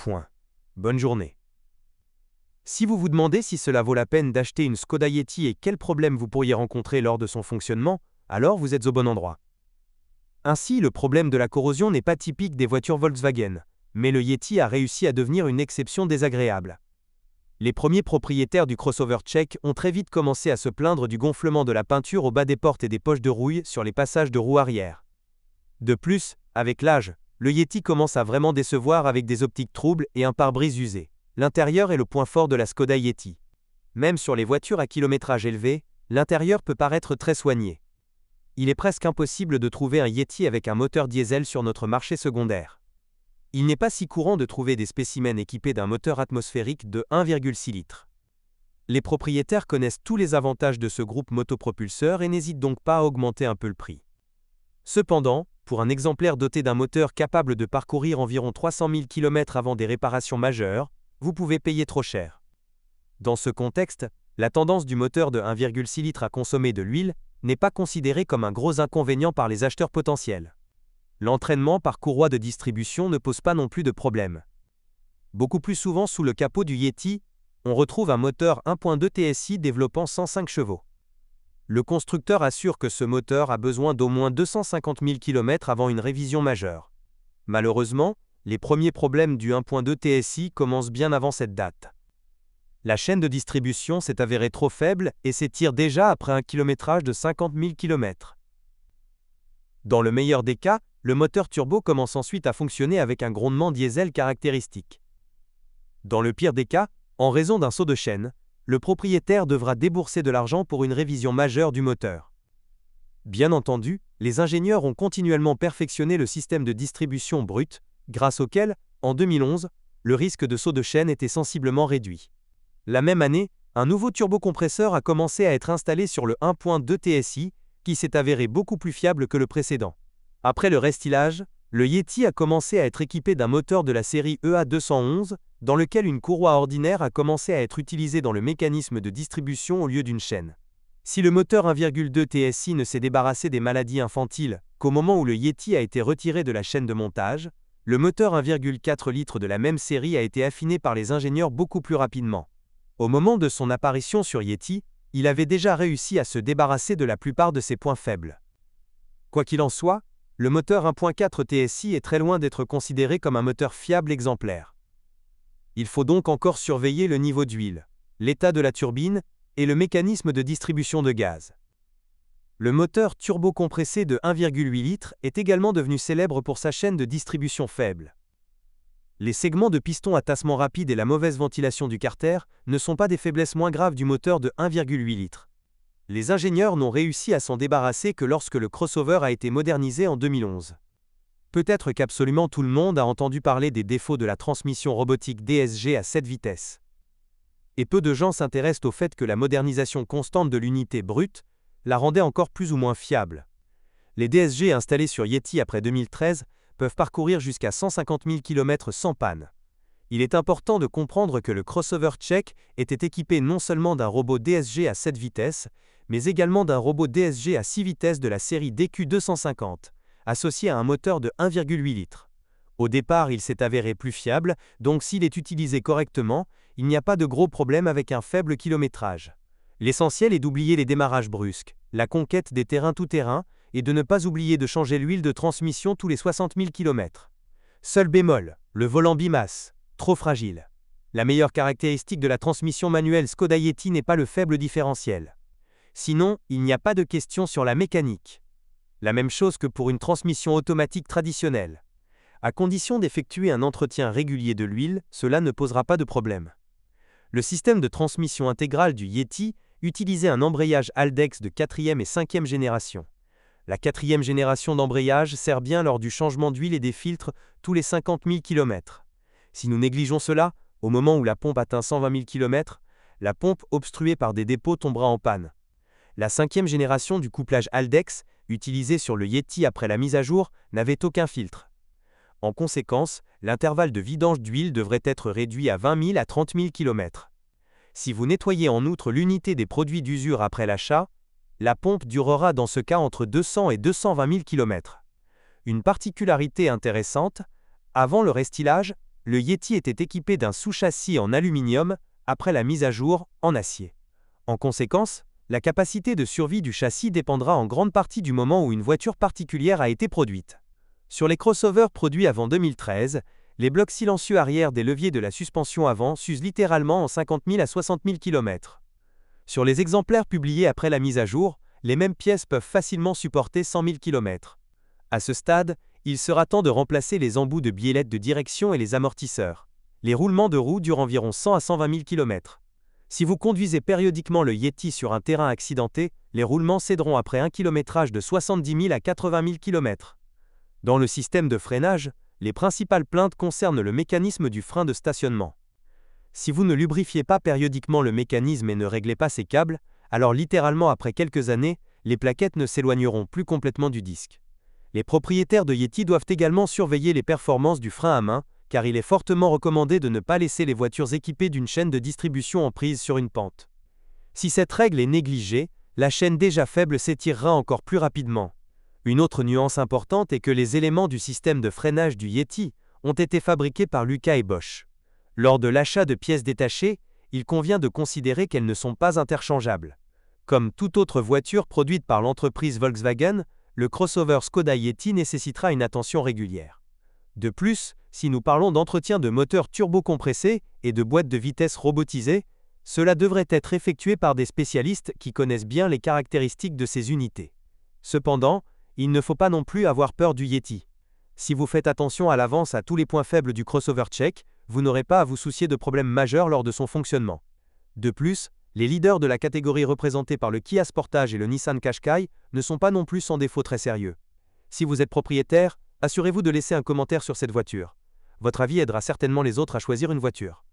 point. Bonne journée. Si vous vous demandez si cela vaut la peine d'acheter une Skoda Yeti et quels problèmes vous pourriez rencontrer lors de son fonctionnement, alors vous êtes au bon endroit. Ainsi, le problème de la corrosion n'est pas typique des voitures Volkswagen, mais le Yeti a réussi à devenir une exception désagréable. Les premiers propriétaires du crossover tchèque ont très vite commencé à se plaindre du gonflement de la peinture au bas des portes et des poches de rouille sur les passages de roues arrière. De plus, avec l'âge, le Yeti commence à vraiment décevoir avec des optiques troubles et un pare-brise usé. L'intérieur est le point fort de la Skoda Yeti. Même sur les voitures à kilométrage élevé, l'intérieur peut paraître très soigné. Il est presque impossible de trouver un Yeti avec un moteur diesel sur notre marché secondaire. Il n'est pas si courant de trouver des spécimens équipés d'un moteur atmosphérique de 1,6 litres. Les propriétaires connaissent tous les avantages de ce groupe motopropulseur et n'hésitent donc pas à augmenter un peu le prix. Cependant, pour un exemplaire doté d'un moteur capable de parcourir environ 300 000 km avant des réparations majeures, vous pouvez payer trop cher. Dans ce contexte, la tendance du moteur de 1,6 litres à consommer de l'huile n'est pas considérée comme un gros inconvénient par les acheteurs potentiels. L'entraînement par courroie de distribution ne pose pas non plus de problème. Beaucoup plus souvent sous le capot du Yeti, on retrouve un moteur 1.2 TSI développant 105 chevaux. Le constructeur assure que ce moteur a besoin d'au moins 250 000 km avant une révision majeure. Malheureusement, les premiers problèmes du 1.2 TSI commencent bien avant cette date. La chaîne de distribution s'est avérée trop faible et s'étire déjà après un kilométrage de 50 000 km. Dans le meilleur des cas, le moteur turbo commence ensuite à fonctionner avec un grondement diesel caractéristique. Dans le pire des cas, en raison d'un saut de chaîne, le propriétaire devra débourser de l'argent pour une révision majeure du moteur. Bien entendu, les ingénieurs ont continuellement perfectionné le système de distribution brute, grâce auquel, en 2011, le risque de saut de chaîne était sensiblement réduit. La même année, un nouveau turbocompresseur a commencé à être installé sur le 1.2 TSI, qui s'est avéré beaucoup plus fiable que le précédent. Après le restylage, le Yeti a commencé à être équipé d'un moteur de la série EA211, dans lequel une courroie ordinaire a commencé à être utilisée dans le mécanisme de distribution au lieu d'une chaîne. Si le moteur 1,2 TSI ne s'est débarrassé des maladies infantiles qu'au moment où le Yeti a été retiré de la chaîne de montage, le moteur 1,4 litres de la même série a été affiné par les ingénieurs beaucoup plus rapidement. Au moment de son apparition sur Yeti, il avait déjà réussi à se débarrasser de la plupart de ses points faibles. Quoi qu'il en soit, le moteur 1.4 TSI est très loin d'être considéré comme un moteur fiable exemplaire. Il faut donc encore surveiller le niveau d'huile, l'état de la turbine et le mécanisme de distribution de gaz. Le moteur turbocompressé de 1,8 litres est également devenu célèbre pour sa chaîne de distribution faible. Les segments de piston à tassement rapide et la mauvaise ventilation du carter ne sont pas des faiblesses moins graves du moteur de 1,8 litres. Les ingénieurs n'ont réussi à s'en débarrasser que lorsque le crossover a été modernisé en 2011. Peut-être qu'absolument tout le monde a entendu parler des défauts de la transmission robotique DSG à 7 vitesses. Et peu de gens s'intéressent au fait que la modernisation constante de l'unité brute la rendait encore plus ou moins fiable. Les DSG installés sur Yeti après 2013 peuvent parcourir jusqu'à 150 000 km sans panne. Il est important de comprendre que le crossover tchèque était équipé non seulement d'un robot DSG à 7 vitesses, mais également d'un robot DSG à 6 vitesses de la série DQ250, associé à un moteur de 1,8 litres. Au départ, il s'est avéré plus fiable, donc s'il est utilisé correctement, il n'y a pas de gros problème avec un faible kilométrage. L'essentiel est d'oublier les démarrages brusques, la conquête des terrains tout-terrain, et de ne pas oublier de changer l'huile de transmission tous les 60 000 km. Seul bémol, le volant bimasse, trop fragile. La meilleure caractéristique de la transmission manuelle Skoda Yeti n'est pas le faible différentiel. Sinon, il n'y a pas de question sur la mécanique. La même chose que pour une transmission automatique traditionnelle. À condition d'effectuer un entretien régulier de l'huile, cela ne posera pas de problème. Le système de transmission intégrale du Yeti utilisait un embrayage Haldex de 4e et 5e génération. La 4e génération d'embrayage sert bien lors du changement d'huile et des filtres tous les 50 000 km. Si nous négligeons cela, au moment où la pompe atteint 120 000 km, la pompe obstruée par des dépôts tombera en panne. La 5e génération du couplage Haldex, utilisée sur le Yeti après la mise à jour, n'avait aucun filtre. En conséquence, l'intervalle de vidange d'huile devrait être réduit à 20 000 à 30 000 km. Si vous nettoyez en outre l'unité des produits d'usure après l'achat, la pompe durera dans ce cas entre 200 et 220 000 km. Une particularité intéressante, avant le restylage, le Yeti était équipé d'un sous-châssis en aluminium après la mise à jour en acier. En conséquence, la capacité de survie du châssis dépendra en grande partie du moment où une voiture particulière a été produite. Sur les crossovers produits avant 2013, les blocs silencieux arrière des leviers de la suspension avant s'usent littéralement en 50 000 à 60 000 km. Sur les exemplaires publiés après la mise à jour, les mêmes pièces peuvent facilement supporter 100 000 km. À ce stade, il sera temps de remplacer les embouts de biellettes de direction et les amortisseurs. Les roulements de roues durent environ 100 à 120 000 km. Si vous conduisez périodiquement le Yeti sur un terrain accidenté, les roulements céderont après un kilométrage de 70 000 à 80 000 km. Dans le système de freinage, les principales plaintes concernent le mécanisme du frein de stationnement. Si vous ne lubrifiez pas périodiquement le mécanisme et ne réglez pas ses câbles, alors littéralement après quelques années, les plaquettes ne s'éloigneront plus complètement du disque. Les propriétaires de Yeti doivent également surveiller les performances du frein à main, car il est fortement recommandé de ne pas laisser les voitures équipées d'une chaîne de distribution en prise sur une pente. Si cette règle est négligée, la chaîne déjà faible s'étirera encore plus rapidement. Une autre nuance importante est que les éléments du système de freinage du Yeti ont été fabriqués par Lucas et Bosch. Lors de l'achat de pièces détachées, il convient de considérer qu'elles ne sont pas interchangeables. Comme toute autre voiture produite par l'entreprise Volkswagen, le crossover Skoda Yeti nécessitera une attention régulière. De plus, si nous parlons d'entretien de moteurs turbocompressés et de boîtes de vitesse robotisées, cela devrait être effectué par des spécialistes qui connaissent bien les caractéristiques de ces unités. Cependant, il ne faut pas non plus avoir peur du Yeti. Si vous faites attention à l'avance à tous les points faibles du crossover tchèque, vous n'aurez pas à vous soucier de problèmes majeurs lors de son fonctionnement. De plus, les leaders de la catégorie représentés par le Kia Sportage et le Nissan Qashqai ne sont pas non plus sans défaut très sérieux. Si vous êtes propriétaire, assurez-vous de laisser un commentaire sur cette voiture. Votre avis aidera certainement les autres à choisir une voiture.